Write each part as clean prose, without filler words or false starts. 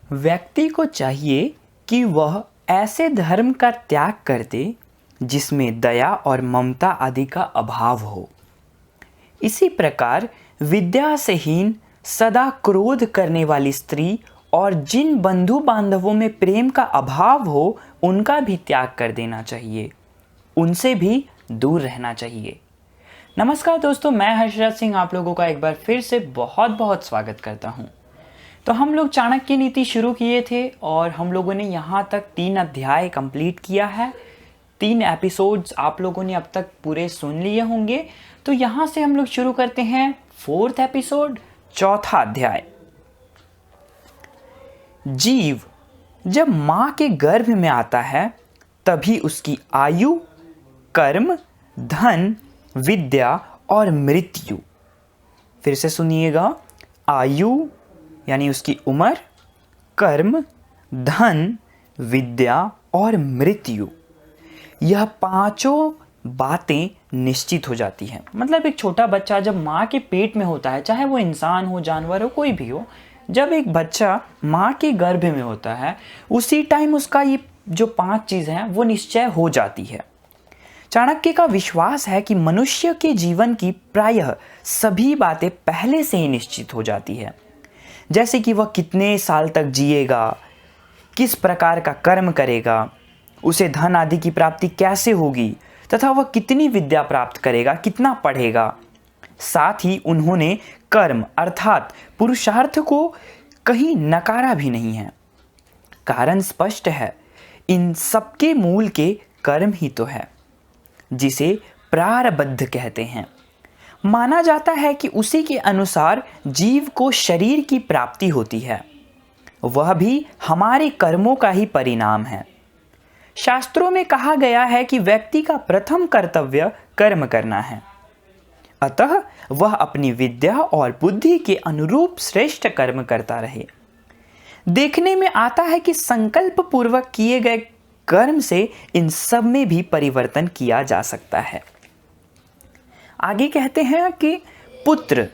व्यक्ति को चाहिए कि वह ऐसे धर्म का त्याग कर दे जिसमें दया और ममता आदि का अभाव हो। इसी प्रकार विद्या से हीन, सदा क्रोध करने वाली स्त्री और जिन बंधु बांधवों में प्रेम का अभाव हो उनका भी त्याग कर देना चाहिए, उनसे भी दूर रहना चाहिए। नमस्कार दोस्तों, मैं हर्षराज सिंह आप लोगों का एक बार फिर से बहुत बहुत स्वागत करता हूं। तो हम लोग चाणक्य नीति शुरू किए थे और हम लोगों ने यहाँ तक 3 अध्याय कंप्लीट किया है। 3 एपिसोड्स आप लोगों ने अब तक पूरे सुन लिए होंगे। तो यहाँ से हम लोग शुरू करते हैं 4th एपिसोड, 4था अध्याय। जीव जब माँ के गर्भ में आता है तभी उसकी आयु, कर्म, धन, विद्या और मृत्यु, फिर से सुनिएगा, आयु यानी उसकी उम्र, कर्म, धन, विद्या और मृत्यु, यह 5 बातें निश्चित हो जाती हैं। मतलब एक छोटा बच्चा जब माँ के पेट में होता है, चाहे वो इंसान हो, जानवर हो, कोई भी हो, जब एक बच्चा माँ के गर्भ में होता है उसी टाइम उसका ये जो 5 चीज़ें हैं वो निश्चय हो जाती है। चाणक्य का विश्वास है कि मनुष्य के जीवन की प्रायः सभी बातें पहले से ही निश्चित हो जाती है, जैसे कि वह कितने साल तक जिएगा, किस प्रकार का कर्म करेगा, उसे धन आदि की प्राप्ति कैसे होगी तथा वह कितनी विद्या प्राप्त करेगा, कितना पढ़ेगा। साथ ही उन्होंने कर्म अर्थात पुरुषार्थ को कहीं नकारा भी नहीं है। कारण स्पष्ट है, इन सबके मूल के कर्म ही तो है, जिसे प्रारब्ध कहते हैं। माना जाता है कि उसी के अनुसार जीव को शरीर की प्राप्ति होती है, वह भी हमारे कर्मों का ही परिणाम है। शास्त्रों में कहा गया है कि व्यक्ति का प्रथम कर्तव्य कर्म करना है, अतः वह अपनी विद्या और बुद्धि के अनुरूप श्रेष्ठ कर्म करता रहे। देखने में आता है कि संकल्प पूर्वक किए गए कर्म से इन सब में भी परिवर्तन किया जा सकता है। आगे कहते हैं कि पुत्र,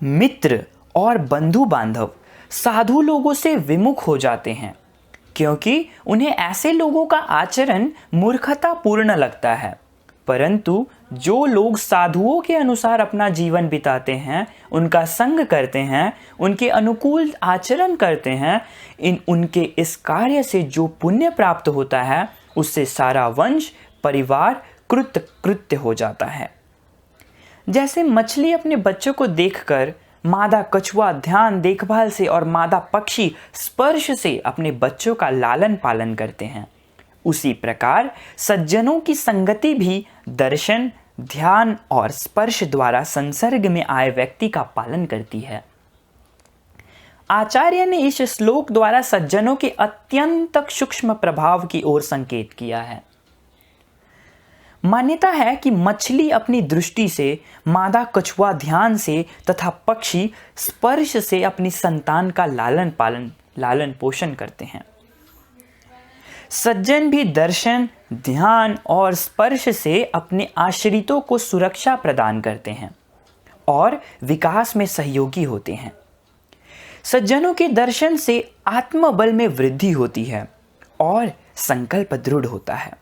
मित्र और बंधु बांधव साधु लोगों से विमुख हो जाते हैं, क्योंकि उन्हें ऐसे लोगों का आचरण मूर्खतापूर्ण लगता है। परंतु जो लोग साधुओं के अनुसार अपना जीवन बिताते हैं, उनका संग करते हैं, उनके अनुकूल आचरण करते हैं, उनके इस कार्य से जो पुण्य प्राप्त होता है उससे सारा वंश परिवार कृत्य हो जाता है। जैसे मछली अपने बच्चों को देखकर, मादा कछुआ ध्यान देखभाल से और मादा पक्षी स्पर्श से अपने बच्चों का लालन पालन करते हैं, उसी प्रकार सज्जनों की संगति भी दर्शन, ध्यान और स्पर्श द्वारा संसर्ग में आए व्यक्ति का पालन करती है। आचार्य ने इस श्लोक द्वारा सज्जनों के अत्यंत सूक्ष्म प्रभाव की ओर संकेत किया है। मान्यता है कि मछली अपनी दृष्टि से, मादा कछुआ ध्यान से तथा पक्षी स्पर्श से अपनी संतान का लालन पोषण करते हैं। सज्जन भी दर्शन, ध्यान और स्पर्श से अपने आश्रितों को सुरक्षा प्रदान करते हैं और विकास में सहयोगी होते हैं। सज्जनों के दर्शन से आत्मबल में वृद्धि होती है और संकल्प दृढ़ होता है।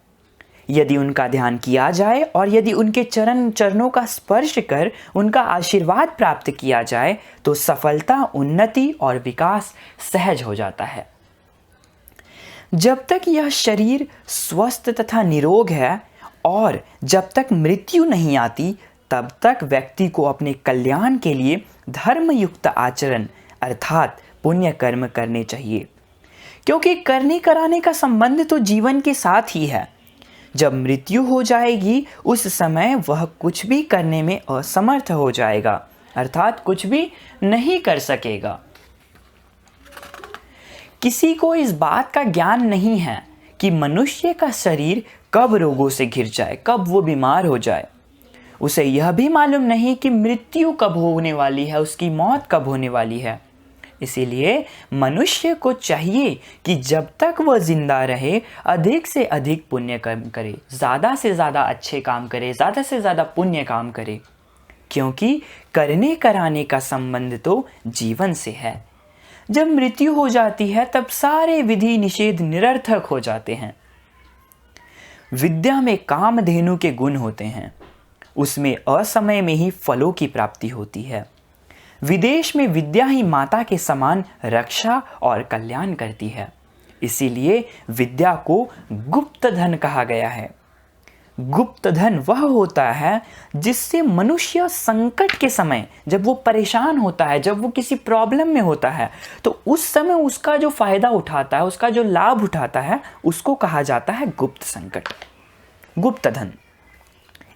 यदि उनका ध्यान किया जाए और यदि उनके चरणों का स्पर्श कर उनका आशीर्वाद प्राप्त किया जाए तो सफलता, उन्नति और विकास सहज हो जाता है। जब तक यह शरीर स्वस्थ तथा निरोग है और जब तक मृत्यु नहीं आती, तब तक व्यक्ति को अपने कल्याण के लिए धर्मयुक्त आचरण अर्थात पुण्य कर्म करने चाहिए, क्योंकि करने कराने का संबंध तो जीवन के साथ ही है। जब मृत्यु हो जाएगी उस समय वह कुछ भी करने में असमर्थ हो जाएगा, अर्थात कुछ भी नहीं कर सकेगा। किसी को इस बात का ज्ञान नहीं है कि मनुष्य का शरीर कब रोगों से घिर जाए, कब वो बीमार हो जाए। उसे यह भी मालूम नहीं कि मृत्यु कब होने वाली है, उसकी मौत कब होने वाली है। इसीलिए मनुष्य को चाहिए कि जब तक वह जिंदा रहे अधिक से अधिक पुण्य कर्म करे, ज़्यादा से ज़्यादा अच्छे काम करे, ज़्यादा से ज़्यादा पुण्य काम करे, क्योंकि करने कराने का संबंध तो जीवन से है। जब मृत्यु हो जाती है तब सारे विधि निषेध निरर्थक हो जाते हैं। विद्या में कामधेनु के गुण होते हैं, उसमें असमय में ही फलों की प्राप्ति होती है। विदेश में विद्या ही माता के समान रक्षा और कल्याण करती है, इसीलिए विद्या को गुप्त धन कहा गया है। गुप्त धन वह होता है जिससे मनुष्य संकट के समय, जब वो परेशान होता है, जब वो किसी प्रॉब्लम में होता है, तो उस समय उसका जो फायदा उठाता है, उसका जो लाभ उठाता है, उसको कहा जाता है गुप्त संकट, गुप्त धन।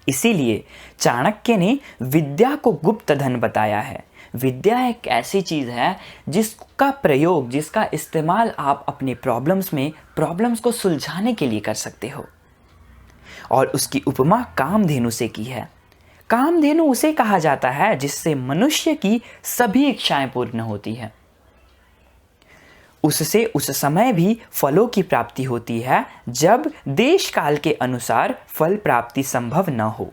इसीलिए चाणक्य ने विद्या को गुप्त धन बताया है। विद्या एक ऐसी चीज है जिसका प्रयोग, जिसका इस्तेमाल आप अपने प्रॉब्लम्स को सुलझाने के लिए कर सकते हो। और उसकी उपमा कामधेनु से की है। कामधेनु उसे कहा जाता है जिससे मनुष्य की सभी इच्छाएं पूर्ण होती है। उससे उस समय भी फलों की प्राप्ति होती है जब देश काल के अनुसार फल प्राप्ति संभव न हो।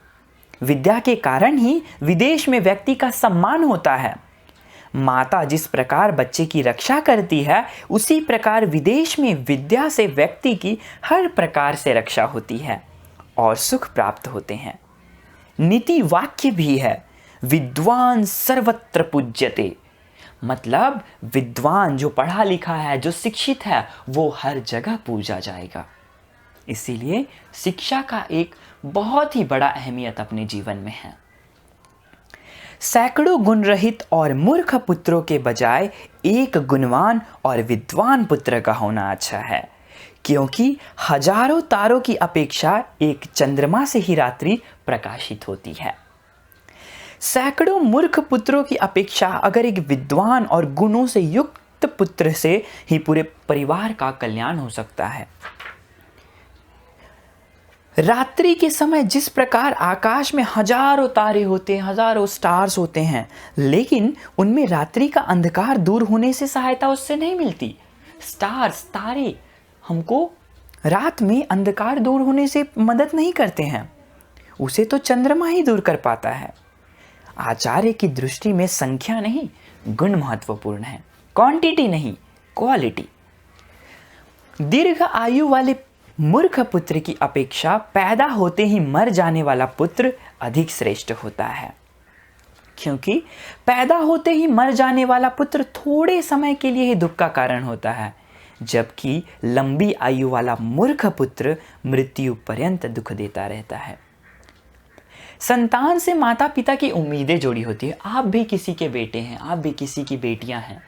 विद्या के कारण ही विदेश में व्यक्ति का सम्मान होता है। माता जिस प्रकार बच्चे की रक्षा करती है, उसी प्रकार विदेश में विद्या से व्यक्ति की हर प्रकार से रक्षा होती है और सुख प्राप्त होते हैं। नीति वाक्य भी है, विद्वान सर्वत्र पूज्यते। मतलब विद्वान, जो पढ़ा लिखा है, जो शिक्षित है, वो हर जगह पूजा जाएगा। इसीलिए शिक्षा का एक बहुत ही बड़ा अहमियत अपने जीवन में है। सैकड़ों गुण रहित और मूर्ख पुत्रों के बजाय एक गुणवान और विद्वान पुत्र का होना अच्छा है, क्योंकि हजारों तारों की अपेक्षा एक चंद्रमा से ही रात्रि प्रकाशित होती है। सैकड़ों मूर्ख पुत्रों की अपेक्षा अगर एक विद्वान और गुणों से युक्त पुत्र से ही पूरे परिवार का कल्याण हो सकता है। रात्रि के समय जिस प्रकार आकाश में हजारों तारे होते हैं, हजारों स्टार्स होते हैं, लेकिन उनमें रात्रि का अंधकार दूर होने से सहायता उससे नहीं मिलती। स्टार्स, तारे हमको रात में अंधकार दूर होने से मदद नहीं करते हैं, उसे तो चंद्रमा ही दूर कर पाता है। आचार्य की दृष्टि में संख्या नहीं, गुण महत्वपूर्ण है, क्वांटिटी नहीं, क्वालिटी। दीर्घ आयु वाले मूर्ख पुत्र की अपेक्षा पैदा होते ही मर जाने वाला पुत्र अधिक श्रेष्ठ होता है, क्योंकि पैदा होते ही मर जाने वाला पुत्र थोड़े समय के लिए ही दुख का कारण होता है, जबकि लंबी आयु वाला मूर्ख पुत्र मृत्यु पर्यंत दुख देता रहता है। संतान से माता पिता की उम्मीदें जुड़ी होती है। आप भी किसी के बेटे हैं, आप भी किसी की बेटियां हैं।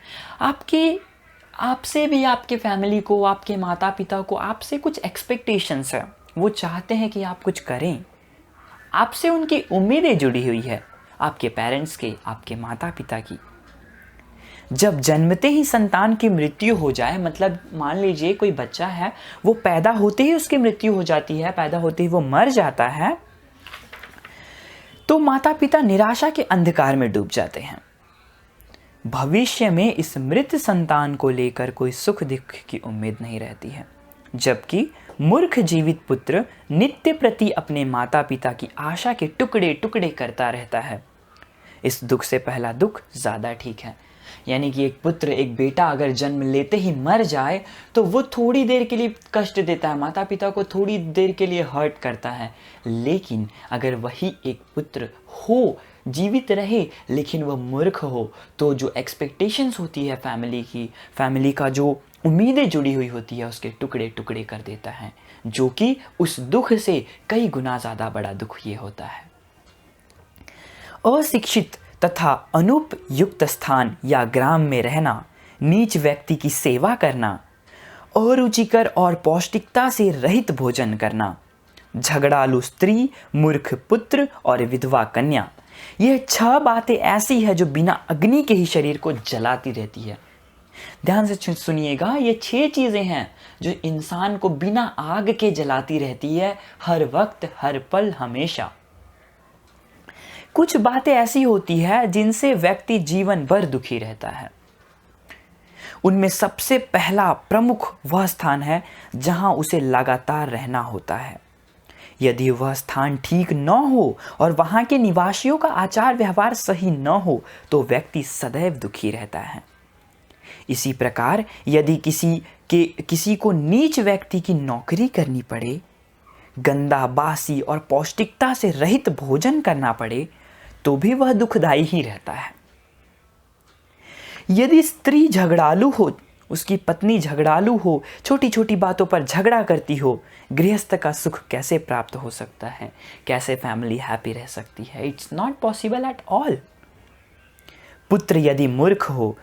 आपसे भी, आपके फैमिली को, आपके माता पिता को आपसे कुछ एक्सपेक्टेशंस है। वो चाहते हैं कि आप कुछ करें, आपसे उनकी उम्मीदें जुड़ी हुई है, आपके पेरेंट्स के, आपके माता पिता की। जब जन्मते ही संतान की मृत्यु हो जाए, मतलब मान लीजिए कोई बच्चा है, वो पैदा होते ही उसकी मृत्यु हो जाती है, पैदा होते ही वो मर जाता है, तो माता पिता निराशा के अंधकार में डूब जाते हैं। भविष्य में इस मृत संतान को लेकर कोई सुख दुख की उम्मीद नहीं रहती है, जबकि मूर्ख जीवित पुत्र नित्य प्रति अपने माता पिता की आशा के टुकड़े टुकड़े करता रहता है। इस दुख से पहला दुख ज़्यादा ठीक है, यानी कि एक पुत्र, एक बेटा अगर जन्म लेते ही मर जाए तो वो थोड़ी देर के लिए कष्ट देता है, माता पिता को थोड़ी देर के लिए हर्ट करता है। लेकिन अगर वही एक पुत्र हो, जीवित रहे, लेकिन वह मूर्ख हो, तो जो एक्सपेक्टेशंस होती है फैमिली का जो उम्मीदें जुड़ी हुई होती है, उसके टुकड़े टुकड़े कर देता है, जो कि उस दुख से कई गुना ज़्यादा बड़ा दुख ये होता है। अशिक्षित तथा अनुपयुक्त स्थान या ग्राम में रहना, नीच व्यक्ति की सेवा करना, अरुचिकर और पौष्टिकता से रहित भोजन करना, झगड़ालू स्त्री, मूर्ख पुत्र और विधवा कन्या, यह 6 बातें ऐसी है जो बिना अग्नि के ही शरीर को जलाती रहती है। ध्यान से सुनिएगा, ये 6 चीजें हैं जो इंसान को बिना आग के जलाती रहती है, हर वक्त, हर पल, हमेशा। कुछ बातें ऐसी होती है जिनसे व्यक्ति जीवन भर दुखी रहता है। उनमें सबसे पहला प्रमुख वह स्थान है जहां उसे लगातार रहना होता है। यदि वह स्थान ठीक न हो और वहां के निवासियों का आचार व्यवहार सही न हो, तो व्यक्ति सदैव दुखी रहता है। इसी प्रकार यदि किसी को नीच व्यक्ति की नौकरी करनी पड़े, गंदा, बासी और पौष्टिकता से रहित भोजन करना पड़े, तो भी वह दुखदाई ही रहता है। यदि स्त्री झगड़ालू हो, उसकी पत्नी झगड़ालू हो, छोटी छोटी बातों पर झगड़ा करती हो, गृहस्थ का सुख कैसे प्राप्त हो सकता है? कैसे फैमिली हैप्पी रह सकती है? It's not possible at all. पुत्र यदि मूर्ख हो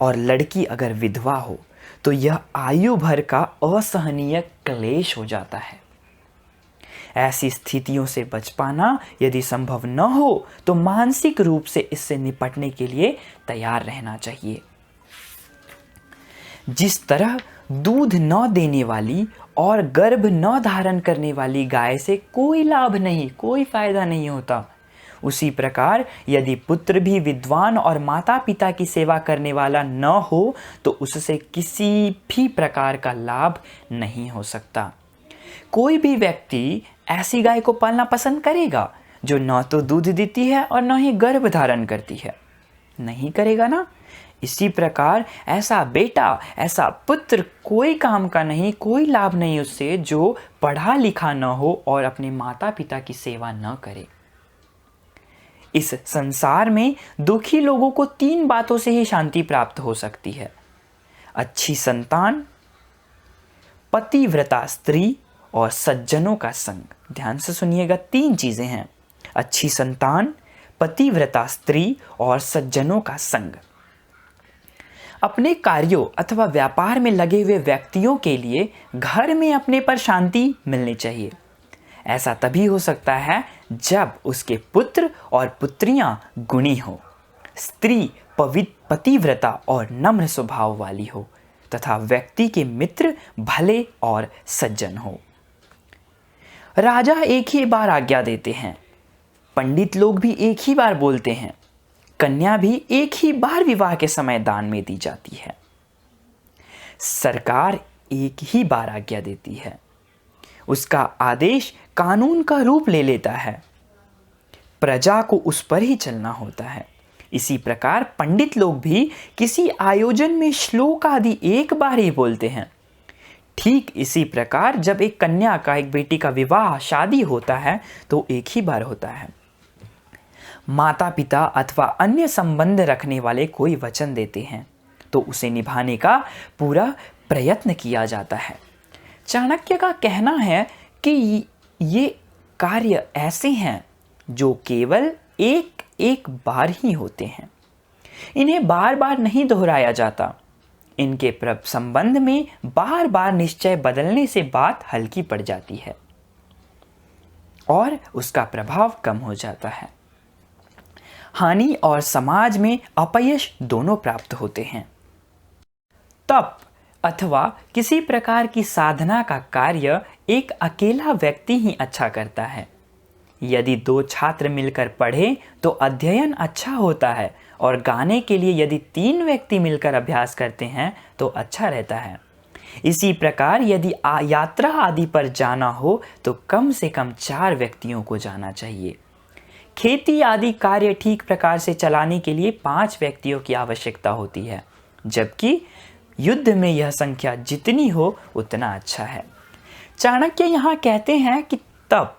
और लड़की अगर विधवा हो, तो यह आयु भर का असहनीय क्लेश हो जाता है। ऐसी स्थितियों से बच पाना यदि संभव न हो, तो मानसिक रूप से इससे निपटने के लिए तैयार रहना चाहिए। जिस तरह दूध न देने वाली और गर्भ न धारण करने वाली गाय से कोई लाभ नहीं, कोई फायदा नहीं होता, उसी प्रकार यदि पुत्र भी विद्वान और माता पिता की सेवा करने वाला न हो, तो उससे किसी भी प्रकार का लाभ नहीं हो सकता। कोई भी व्यक्ति ऐसी गाय को पालना पसंद करेगा जो न तो दूध देती है और न ही गर्भ धारण करती है? नहीं करेगा ना। इसी प्रकार ऐसा बेटा, ऐसा पुत्र कोई काम का नहीं, कोई लाभ नहीं उससे जो पढ़ा लिखा न हो और अपने माता पिता की सेवा न करे। इस संसार में दुखी लोगों को 3 बातों से ही शांति प्राप्त हो सकती है: अच्छी संतान, पतिव्रता स्त्री और सज्जनों का संग। ध्यान से सुनिएगा, 3 चीजें हैं: अच्छी संतान, पतिव्रता स्त्री और सज्जनों का संग। अपने कार्यों अथवा व्यापार में लगे हुए व्यक्तियों के लिए घर में अपने पर शांति मिलनी चाहिए। ऐसा तभी हो सकता है जब उसके पुत्र और पुत्रियां गुणी हो, स्त्री पतिव्रता और नम्र स्वभाव वाली हो तथा व्यक्ति के मित्र भले और सज्जन हो। राजा एक ही बार आज्ञा देते हैं, पंडित लोग भी एक ही बार बोलते हैं, कन्या भी एक ही बार विवाह के समय दान में दी जाती है, सरकार एक ही बार आज्ञा देती है, उसका आदेश कानून का रूप ले लेता है, प्रजा को उस पर ही चलना होता है। इसी प्रकार पंडित लोग भी किसी आयोजन में श्लोक आदि एक बार ही बोलते हैं। ठीक इसी प्रकार जब एक कन्या का, एक बेटी का विवाह, शादी होता है तो एक ही बार होता है। माता पिता अथवा अन्य संबंध रखने वाले कोई वचन देते हैं तो उसे निभाने का पूरा प्रयत्न किया जाता है। चाणक्य का कहना है कि ये कार्य ऐसे हैं जो केवल एक एक बार ही होते हैं, इन्हें बार बार नहीं दोहराया जाता। इनके संबंध में बार बार निश्चय बदलने से बात हल्की पड़ जाती है और उसका प्रभाव कम हो जाता है। हानि और समाज में अपयश दोनों प्राप्त होते हैं। तप अथवा किसी प्रकार की साधना का कार्य एक अकेला व्यक्ति ही अच्छा करता है। यदि 2 छात्र मिलकर पढ़ें तो अध्ययन अच्छा होता है और गाने के लिए यदि 3 व्यक्ति मिलकर अभ्यास करते हैं तो अच्छा रहता है। इसी प्रकार यदि यात्रा आदि पर जाना हो तो कम से कम 4 व्यक्तियों को जाना चाहिए। खेती आदि कार्य ठीक प्रकार से चलाने के लिए 5 व्यक्तियों की आवश्यकता होती है, जबकि युद्ध में यह संख्या जितनी हो उतना अच्छा है। चाणक्य यहाँ कहते हैं कि तप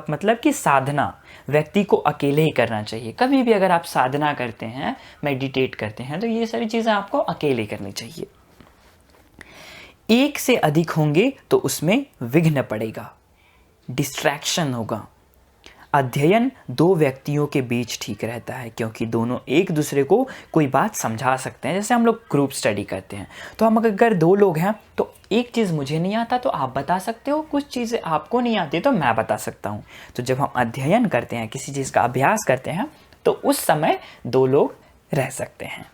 मतलब कि साधना व्यक्ति को अकेले ही करना चाहिए। कभी भी अगर आप साधना करते हैं, मेडिटेट करते हैं, तो ये सारी चीज़ें आपको अकेले करनी चाहिए। एक से अधिक होंगे तो उसमें विघ्न पड़ेगा, डिस्ट्रैक्शन होगा। अध्ययन 2 व्यक्तियों के बीच ठीक रहता है क्योंकि दोनों एक दूसरे को कोई बात समझा सकते हैं। जैसे हम लोग ग्रुप स्टडी करते हैं तो हम अगर 2 लोग हैं तो एक चीज़ मुझे नहीं आता तो आप बता सकते हो, कुछ चीज़ें आपको नहीं आती तो मैं बता सकता हूँ। तो जब हम अध्ययन करते हैं, किसी चीज़ का अभ्यास करते हैं, तो उस समय 2 लोग रह सकते हैं।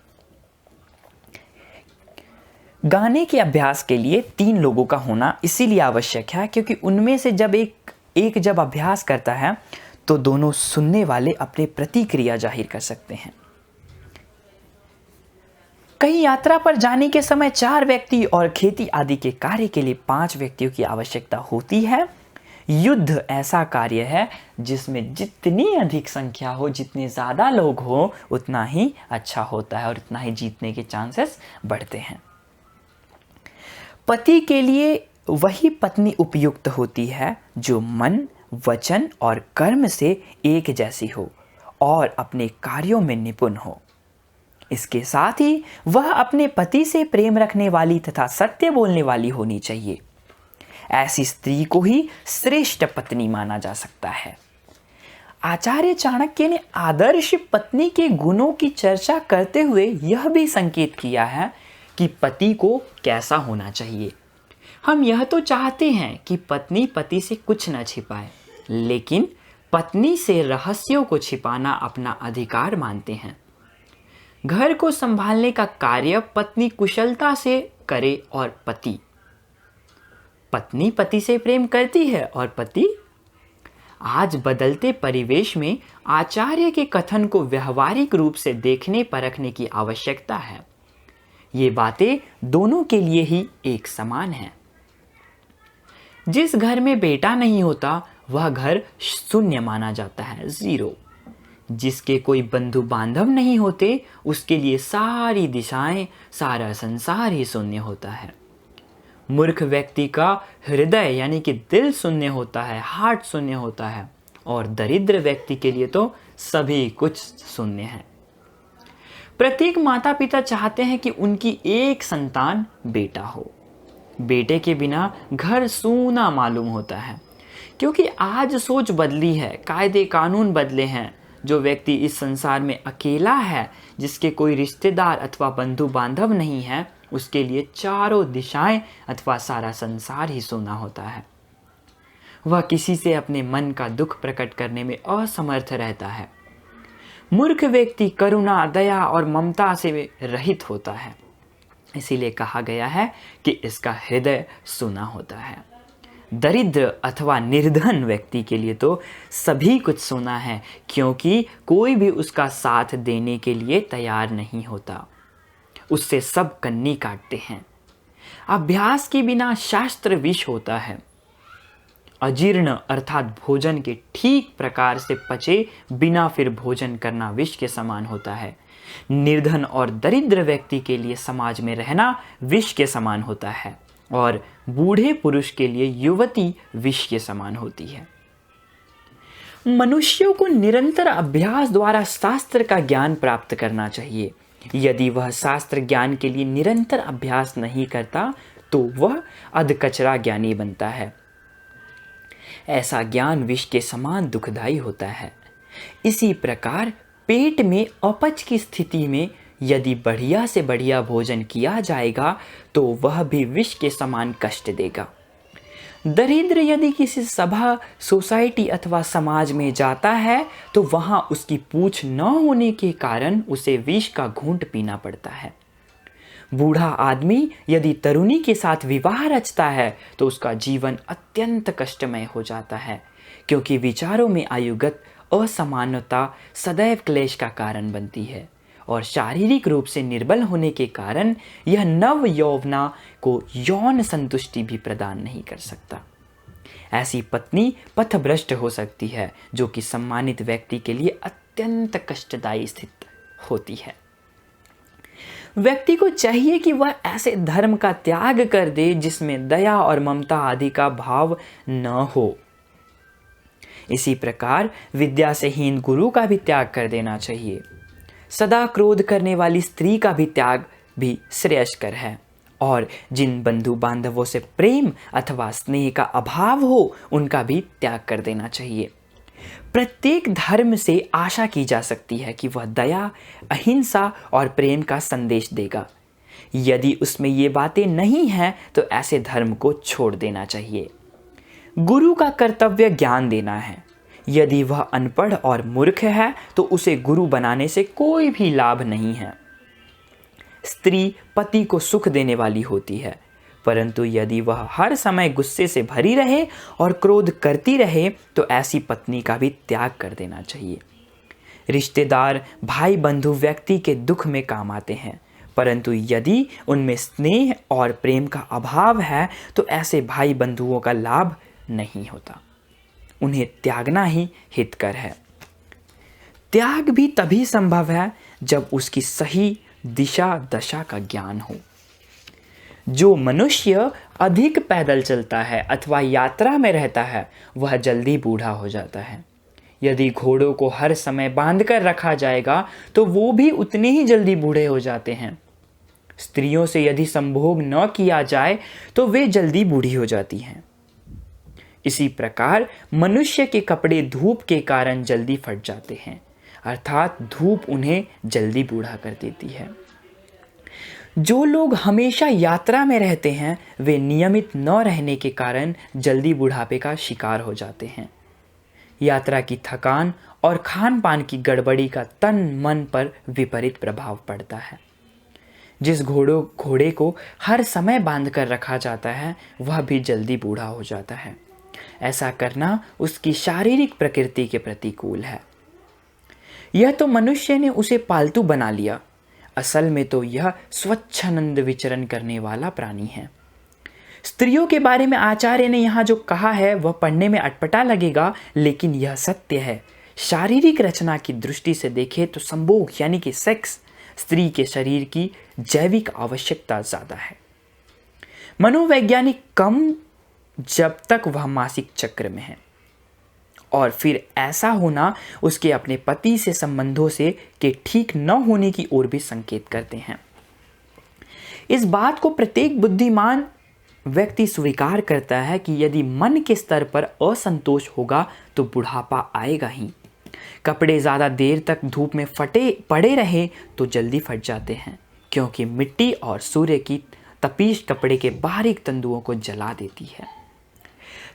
गाने के अभ्यास के लिए 3 लोगों का होना इसीलिए आवश्यक है क्योंकि उनमें से जब एक जब अभ्यास करता है तो दोनों सुनने वाले अपने प्रतिक्रिया जाहिर कर सकते हैं। कहीं यात्रा पर जाने के समय 4 व्यक्ति और खेती आदि के कार्य के लिए 5 व्यक्तियों की आवश्यकता होती है। युद्ध ऐसा कार्य है जिसमें जितनी अधिक संख्या हो, जितने ज़्यादा लोग हो, उतना ही अच्छा होता है और उतना ही जीतने के चांसेस बढ़ते हैं। पति के लिए वही पत्नी उपयुक्त होती है जो मन, वचन और कर्म से एक जैसी हो और अपने कार्यों में निपुण हो। इसके साथ ही वह अपने पति से प्रेम रखने वाली तथा सत्य बोलने वाली होनी चाहिए। ऐसी स्त्री को ही श्रेष्ठ पत्नी माना जा सकता है। आचार्य चाणक्य ने आदर्श पत्नी के गुणों की चर्चा करते हुए यह भी संकेत किया है कि पति को कैसा होना चाहिए। हम यह तो चाहते हैं कि पत्नी पति से कुछ न छिपाए, लेकिन पत्नी से रहस्यों को छिपाना अपना अधिकार मानते हैं। घर को संभालने का कार्य पत्नी कुशलता से करे और पत्नी पति से प्रेम करती है और पति। आज बदलते परिवेश में आचार्य के कथन को व्यवहारिक रूप से देखने परखने की आवश्यकता है। ये बातें दोनों के लिए ही एक समान है। जिस घर में बेटा नहीं होता वह घर शून्य माना जाता है, 0। जिसके कोई बंधु बांधव नहीं होते उसके लिए सारी दिशाएं, सारा संसार ही शून्य होता है। मूर्ख व्यक्ति का हृदय यानी कि दिल शून्य होता है, हार्ट शून्य होता है, और दरिद्र व्यक्ति के लिए तो सभी कुछ शून्य है। प्रत्येक माता पिता चाहते हैं कि उनकी एक संतान बेटा हो। बेटे के बिना घर सूना मालूम होता है, क्योंकि आज सोच बदली है, कायदे कानून बदले हैं। जो व्यक्ति इस संसार में अकेला है, जिसके कोई रिश्तेदार अथवा बंधु बांधव नहीं है, उसके लिए चारों दिशाएं अथवा सारा संसार ही सोना होता है। वह किसी से अपने मन का दुख प्रकट करने में असमर्थ रहता है। मूर्ख व्यक्ति करुणा, दया और ममता से रहित होता है। इसीलिए कहा गया है कि इसका हृदय सूना होता है। दरिद्र अथवा निर्धन व्यक्ति के लिए तो सभी कुछ सोना है, क्योंकि कोई भी उसका साथ देने के लिए तैयार नहीं होता। उससे सब कन्नी काटते हैं। अभ्यास के बिना शास्त्र विष होता है। अजीर्ण अर्थात भोजन के ठीक प्रकार से पचे बिना फिर भोजन करना विष के समान होता है। निर्धन और दरिद्र व्यक्ति के लिए समाज में रहना विष के समान होता है, और बूढ़े पुरुष के लिए युवती विष के समान होती है। मनुष्यों को निरंतर अभ्यास द्वारा शास्त्र का ज्ञान प्राप्त करना चाहिए। यदि वह शास्त्र ज्ञान के लिए निरंतर अभ्यास नहीं करता तो वह अधकचरा ज्ञानी बनता है। ऐसा ज्ञान विष के समान दुखदायी होता है। इसी प्रकार पेट में अपच की स्थिति में यदि बढ़िया से बढ़िया भोजन किया जाएगा तो वह भी विष के समान कष्ट देगा। दरिद्र यदि किसी सभा, सोसाइटी अथवा समाज में जाता है तो वहां उसकी पूछ न होने के कारण उसे विष का घूंट पीना पड़ता है। बूढ़ा आदमी यदि तरुणी के साथ विवाह रचता है तो उसका जीवन अत्यंत कष्टमय हो जाता है, क्योंकि विचारों में आयुगत असमानता सदैव क्लेश का कारण बनती है, और शारीरिक रूप से निर्बल होने के कारण यह नव यौवना को यौन संतुष्टि भी प्रदान नहीं कर सकता। ऐसी पत्नी पथभ्रष्ट हो सकती है, जो कि सम्मानित व्यक्ति के लिए अत्यंत कष्टदायी स्थिति होती है। व्यक्ति को चाहिए कि वह ऐसे धर्म का त्याग कर दे जिसमें दया और ममता आदि का भाव न हो। इसी प्रकार विद्या से हीन गुरु का भी त्याग कर देना चाहिए। सदा क्रोध करने वाली स्त्री का भी त्याग भी श्रेयस्कर है, और जिन बंधु बांधवों से प्रेम अथवा स्नेह का अभाव हो उनका भी त्याग कर देना चाहिए। प्रत्येक धर्म से आशा की जा सकती है कि वह दया, अहिंसा और प्रेम का संदेश देगा। यदि उसमें ये बातें नहीं हैं तो ऐसे धर्म को छोड़ देना चाहिए। गुरु का कर्तव्य ज्ञान देना है। यदि वह अनपढ़ और मूर्ख है तो उसे गुरु बनाने से कोई भी लाभ नहीं है। स्त्री पति को सुख देने वाली होती है, परंतु यदि वह हर समय गुस्से से भरी रहे और क्रोध करती रहे तो ऐसी पत्नी का भी त्याग कर देना चाहिए। रिश्तेदार, भाई बंधु व्यक्ति के दुख में काम आते हैं, परंतु यदि उनमें स्नेह और प्रेम का अभाव है तो ऐसे भाई बंधुओं का लाभ नहीं होता। उन्हें त्यागना ही हितकर है। त्याग भी तभी संभव है जब उसकी सही दिशा दशा का ज्ञान हो। जो मनुष्य अधिक पैदल चलता है अथवा यात्रा में रहता है वह जल्दी बूढ़ा हो जाता है। यदि घोड़ों को हर समय बांधकर रखा जाएगा तो वो भी उतने ही जल्दी बूढ़े हो जाते हैं। स्त्रियों से यदि संभोग न किया जाए तो वे जल्दी बूढ़ी हो जाती हैं। इसी प्रकार मनुष्य के कपड़े धूप के कारण जल्दी फट जाते हैं, अर्थात धूप उन्हें जल्दी बूढ़ा कर देती है। जो लोग हमेशा यात्रा में रहते हैं वे नियमित न रहने के कारण जल्दी बुढ़ापे का शिकार हो जाते हैं। यात्रा की थकान और खान पान की गड़बड़ी का तन मन पर विपरीत प्रभाव पड़ता है। जिस घोड़े को हर समय बांध कर रखा जाता है वह भी जल्दी बूढ़ा हो जाता है। ऐसा करना उसकी शारीरिक प्रकृति के प्रतिकूल है। यह तो मनुष्य ने उसे पालतू बना लिया, असल में तो यह स्वच्छंद विचरण करने वाला प्राणी है। स्त्रियों के बारे में आचार्य ने यहाँ जो कहा है वह पढ़ने में अटपटा लगेगा, लेकिन यह सत्य है। शारीरिक रचना की दृष्टि से देखें तो संभोग यानी कि सेक्स स्त्री के शरीर की जैविक आवश्यकता ज़्यादा है, मनोवैज्ञानिक कम, जब तक वह मासिक चक्र में है। और फिर ऐसा होना उसके अपने पति से संबंधों से के ठीक न होने की ओर भी संकेत करते हैं। इस बात को प्रत्येक बुद्धिमान व्यक्ति स्वीकार करता है कि यदि मन के स्तर पर असंतोष होगा तो बुढ़ापा आएगा ही। कपड़े ज़्यादा देर तक धूप में पड़े रहे तो जल्दी फट जाते हैं, क्योंकि मिट्टी और सूर्य की तपिश कपड़े के बारीक तंतुओं को जला देती है।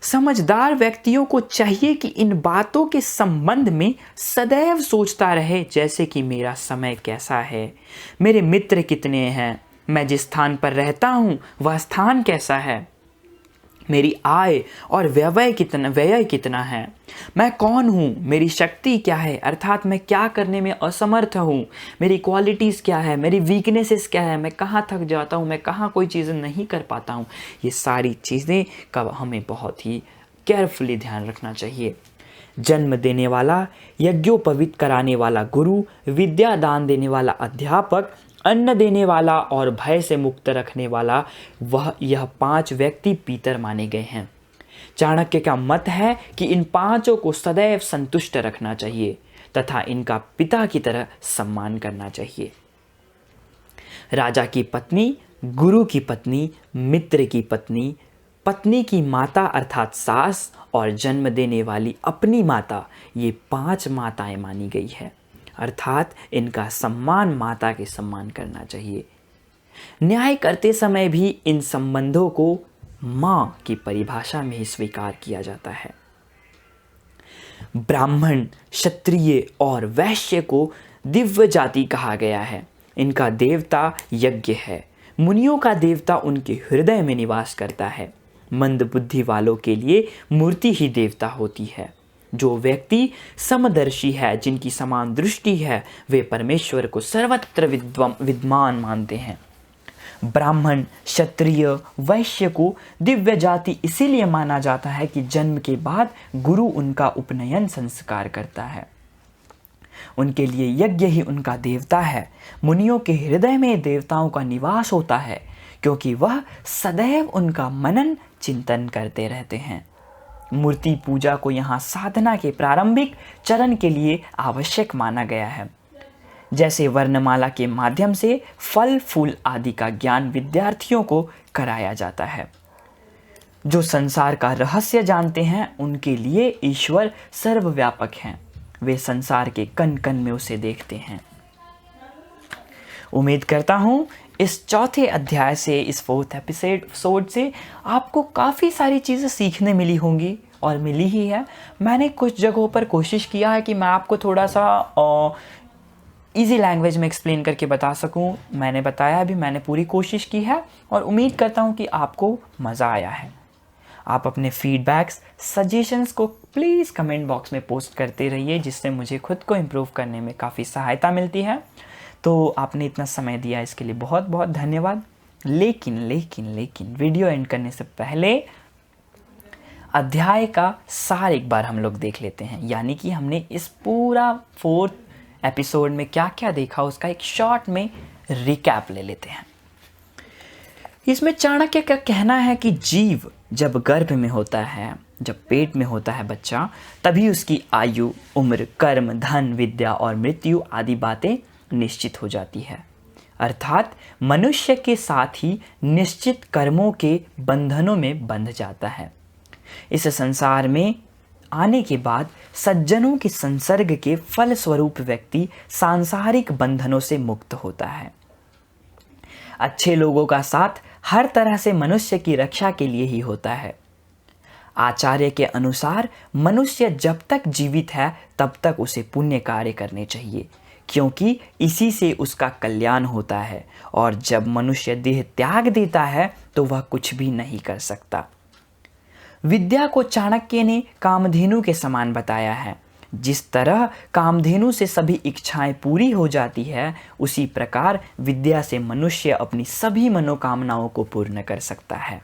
समझदार व्यक्तियों को चाहिए कि इन बातों के संबंध में सदैव सोचता रहे, जैसे कि मेरा समय कैसा है, मेरे मित्र कितने हैं, मैं जिस स्थान पर रहता हूँ वह स्थान कैसा है, मेरी आय और व्यय कितना है, मैं कौन हूँ, मेरी शक्ति क्या है, अर्थात मैं क्या करने में असमर्थ हूँ, मेरी क्वालिटीज़ क्या है, मेरी वीकनेसेस क्या है, मैं कहाँ थक जाता हूँ, मैं कहाँ कोई चीज़ें नहीं कर पाता हूँ। ये सारी चीज़ें का हमें बहुत ही केयरफुली ध्यान रखना चाहिए। जन्म देने वाला, यज्ञोपवीत कराने वाला गुरु, विद्या दान देने वाला अध्यापक, अन्न देने वाला और भय से मुक्त रखने वाला, यह 5 व्यक्ति पीतर माने गए हैं। चाणक्य का मत है कि इन 5 को सदैव संतुष्ट रखना चाहिए तथा इनका पिता की तरह सम्मान करना चाहिए। राजा की पत्नी, गुरु की पत्नी, मित्र की पत्नी, पत्नी की माता अर्थात सास और जन्म देने वाली अपनी माता, ये 5 माताएं मानी गई है, अर्थात इनका सम्मान माता के सम्मान करना चाहिए। न्याय करते समय भी इन संबंधों को मां की परिभाषा में ही स्वीकार किया जाता है। ब्राह्मण, क्षत्रिय और वैश्य को दिव्य जाति कहा गया है। इनका देवता यज्ञ है। मुनियों का देवता उनके हृदय में निवास करता है। मंद बुद्धि वालों के लिए मूर्ति ही देवता होती है। जो व्यक्ति समदर्शी है, जिनकी समान दृष्टि है, वे परमेश्वर को सर्वत्र विद्यमान मानते हैं। ब्राह्मण, क्षत्रिय, वैश्य को दिव्य जाति इसीलिए माना जाता है कि जन्म के बाद गुरु उनका उपनयन संस्कार करता है। उनके लिए यज्ञ ही उनका देवता है। मुनियों के हृदय में देवताओं का निवास होता है, क्योंकि वह सदैव उनका मनन चिंतन करते रहते हैं। मूर्ति पूजा को यहाँ साधना के प्रारंभिक चरण के लिए आवश्यक माना गया है। जैसे वर्णमाला के माध्यम से फल फूल आदि का ज्ञान विद्यार्थियों को कराया जाता है। जो संसार का रहस्य जानते हैं उनके लिए ईश्वर सर्वव्यापक हैं। वे संसार के कण कण में उसे देखते हैं। उम्मीद करता हूँ इस चौथे अध्याय से, इस 4th एपिसोड से आपको काफ़ी सारी चीज़ें सीखने मिली होंगी और मिली ही है। मैंने कुछ जगहों पर कोशिश किया है कि मैं आपको थोड़ा सा इजी लैंग्वेज में एक्सप्लेन करके बता सकूं। मैंने बताया भी, मैंने पूरी कोशिश की है और उम्मीद करता हूं कि आपको मज़ा आया है। आप अपने फीडबैक्स, सजेशंस को प्लीज़ कमेंट बॉक्स में पोस्ट करते रहिए, जिससे मुझे खुद को इम्प्रूव करने में काफ़ी सहायता मिलती है। तो आपने इतना समय दिया इसके लिए बहुत बहुत धन्यवाद। लेकिन वीडियो एंड करने से पहले अध्याय का सार एक बार हम लोग देख लेते हैं। यानी कि हमने इस पूरा 4th एपिसोड में क्या क्या देखा उसका एक शॉर्ट में रिकैप ले लेते हैं। इसमें चाणक्य का कहना है कि जीव जब गर्भ में होता है, जब पेट में होता है बच्चा, तभी उसकी आयु, उम्र, कर्म, धन, विद्या और मृत्यु आदि बातें निश्चित हो जाती है। अर्थात मनुष्य के साथ ही निश्चित कर्मों के बंधनों में बंध जाता है। इस संसार में आने के बाद सज्जनों के संसर्ग के फल स्वरूप व्यक्ति सांसारिक बंधनों से मुक्त होता है। अच्छे लोगों का साथ हर तरह से मनुष्य की रक्षा के लिए ही होता है। आचार्य के अनुसार मनुष्य जब तक जीवित है तब तक उसे पुण्य कार्य करने चाहिए, क्योंकि इसी से उसका कल्याण होता है, और जब मनुष्य देह त्याग देता है तो वह कुछ भी नहीं कर सकता। विद्या को चाणक्य ने कामधेनु के समान बताया है। जिस तरह कामधेनु से सभी इच्छाएं पूरी हो जाती है, उसी प्रकार विद्या से मनुष्य अपनी सभी मनोकामनाओं को पूर्ण कर सकता है।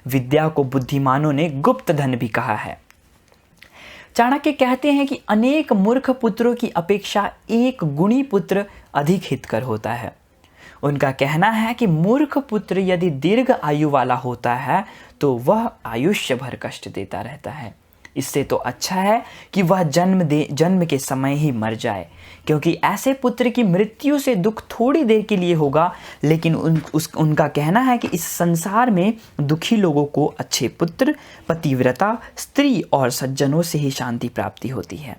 विद्या को बुद्धिमानों ने गुप्त धन भी कहा है। चाणक्य कहते हैं कि अनेक मूर्ख पुत्रों की अपेक्षा एक गुणी पुत्र अधिक हितकर होता है। उनका कहना है कि मूर्ख पुत्र यदि दीर्घ आयु वाला होता है तो वह आयुष्य भर कष्ट देता रहता है। इससे तो अच्छा है कि वह जन्म के समय ही मर जाए, क्योंकि ऐसे पुत्र की मृत्यु से दुख थोड़ी देर के लिए होगा, लेकिन उनका कहना है कि इस संसार में दुखी लोगों को अच्छे पुत्र, पतिव्रता स्त्री और सज्जनों से ही शांति प्राप्ति होती है।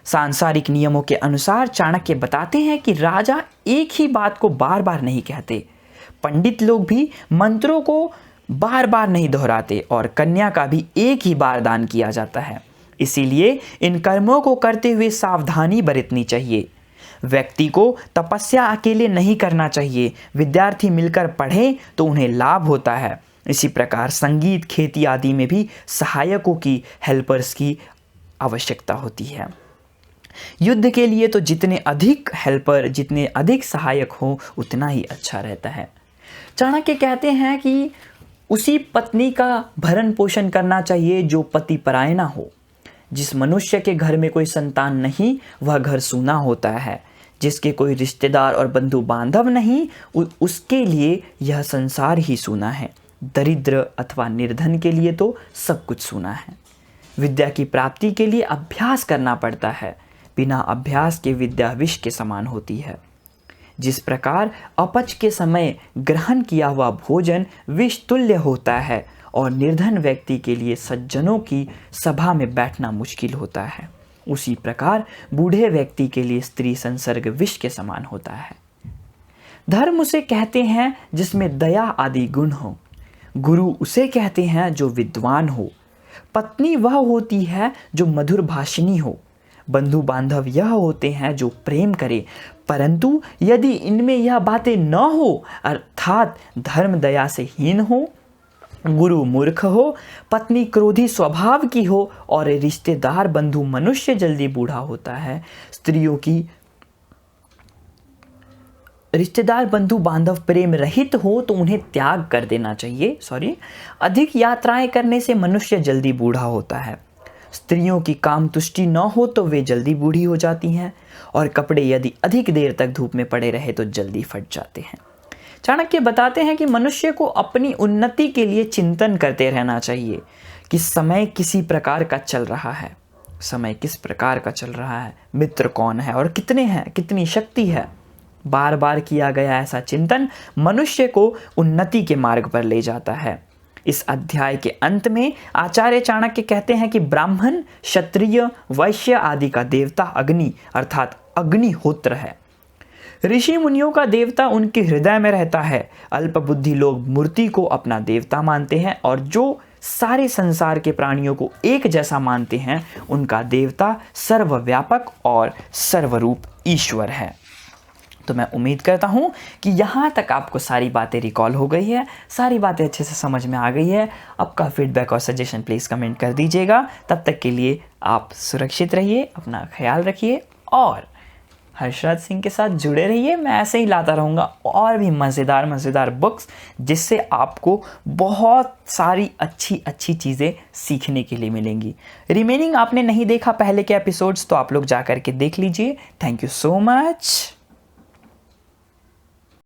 सांसारिक नियमों के अनुसार चाणक्य बताते हैं कि राजा एक ही बात को बार बार नहीं कहते, पंडित लोग भी मंत्रों को बार बार नहीं दोहराते, और कन्या का भी एक ही बार दान किया जाता है। इसीलिए इन कर्मों को करते हुए सावधानी बरतनी चाहिए। व्यक्ति को तपस्या अकेले नहीं करना चाहिए। विद्यार्थी मिलकर पढ़ें तो उन्हें लाभ होता है। इसी प्रकार संगीत, खेती आदि में भी सहायकों की, हेल्पर्स की आवश्यकता होती है। युद्ध के लिए तो जितने अधिक हेल्पर, जितने अधिक सहायक हो, उतना ही अच्छा रहता है। चाणक्य कहते हैं कि उसी पत्नी का भरण पोषण करना चाहिए जो पति पराय ना हो। जिस मनुष्य के घर में कोई संतान नहीं, वह घर सूना होता है। जिसके कोई रिश्तेदार और बंधु बांधव नहीं, उसके लिए यह संसार ही सूना है। दरिद्र अथवा निर्धन के लिए तो सब कुछ सूना है। विद्या की प्राप्ति के लिए अभ्यास करना पड़ता है। बिना अभ्यास के विद्या विष के समान होती है। जिस प्रकार अपच के समय ग्रहण किया हुआ भोजन विष तुल्य होता है, और निर्धन व्यक्ति के लिए सज्जनों की सभा में बैठना मुश्किल होता है, उसी प्रकार बूढ़े व्यक्ति के लिए स्त्री संसर्ग विष के समान होता है। धर्म उसे कहते हैं जिसमें दया आदि गुण हो। गुरु उसे कहते हैं जो विद्वान हो। पत्नी वह होती है जो मधुर भाषिणी हो। बंधु बांधव यह होते हैं जो प्रेम करे। परंतु यदि इनमें यह बातें न हो, अर्थात धर्म दया से हीन हो, गुरु मूर्ख हो, पत्नी क्रोधी स्वभाव की हो, और रिश्तेदार बंधु मनुष्य जल्दी बूढ़ा होता है, रिश्तेदार बंधु बांधव प्रेम रहित हो तो उन्हें त्याग कर देना चाहिए। अधिक यात्राएं करने से मनुष्य जल्दी बूढ़ा होता है। स्त्रियों की काम तुष्टि न हो तो वे जल्दी बूढ़ी हो जाती हैं, और कपड़े यदि अधिक देर तक धूप में पड़े रहे तो जल्दी फट जाते हैं। चाणक्य बताते हैं कि मनुष्य को अपनी उन्नति के लिए चिंतन करते रहना चाहिए कि समय किसी प्रकार का चल रहा है, समय किस प्रकार का चल रहा है, मित्र कौन है और कितने हैं, कितनी शक्ति है। बार बार किया गया ऐसा चिंतन मनुष्य को उन्नति के मार्ग पर ले जाता है। इस अध्याय के अंत में आचार्य चाणक्य कहते हैं कि ब्राह्मण, क्षत्रिय, वैश्य आदि का देवता अग्नि अर्थात अग्निहोत्र है। ऋषि मुनियों का देवता उनके हृदय में रहता है। अल्पबुद्धि लोग मूर्ति को अपना देवता मानते हैं, और जो सारे संसार के प्राणियों को एक जैसा मानते हैं उनका देवता सर्वव्यापक और सर्वरूप ईश्वर है। तो मैं उम्मीद करता हूँ कि यहाँ तक आपको सारी बातें रिकॉल हो गई है, सारी बातें अच्छे से समझ में आ गई है। आपका फीडबैक और सजेशन प्लीज़ कमेंट कर दीजिएगा। तब तक के लिए आप सुरक्षित रहिए, अपना ख्याल रखिए, और हर्षराज सिंह के साथ जुड़े रहिए। मैं ऐसे ही लाता रहूँगा और भी मज़ेदार बुक्स, जिससे आपको बहुत सारी अच्छी अच्छी चीज़ें सीखने के लिए मिलेंगी। रिमेनिंग आपने नहीं देखा पहले के एपिसोड्स, तो आप लोग जा कर के देख लीजिए। Thank you so much.